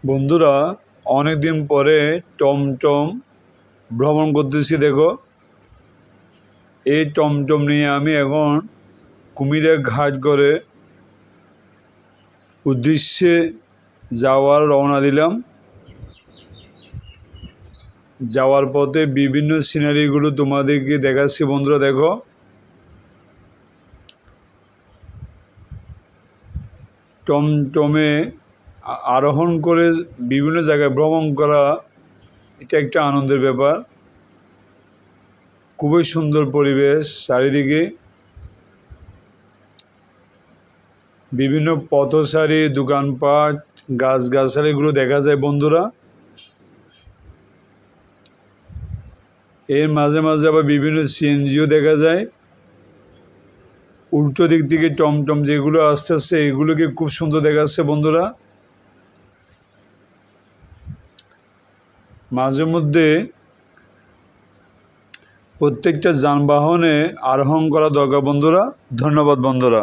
বন্ধুরা, অনেক দিন পরে টমটম ভ্রমণ করতেছি। দেখো, এই টমটম নিয়ে আমি এখন কুমিরের ঘাট করে উদ্দেশ্যে যাওয়ার রওনা দিলাম। যাওয়ার পথে বিভিন্ন সিনারিগুলো তোমাদেরকে দেখাচ্ছি। বন্ধুরা দেখো, টমটমে আরোহণ করে বিভিন্ন জায়গায় ভ্রমণ করা, এটা একটা আনন্দের ব্যাপার। খুবই সুন্দর পরিবেশ, চারিদিকে বিভিন্ন পথসারি, দোকানপাট, গাছগাছালিগুলো দেখা যায়। বন্ধুরা, এর মাঝে মাঝে আবার বিভিন্ন সিএনজিও দেখা যায়। উল্টো দিক থেকে টমটম যেগুলো আসতে আসছে, এগুলোকে খুব সুন্দর দেখাচ্ছে। বন্ধুরা, মাঝে মধ্যে প্রত্যেকটা যানবাহনে আরোহণ করা দরকার। বন্ধুরা, ধন্যবাদ বন্ধুরা।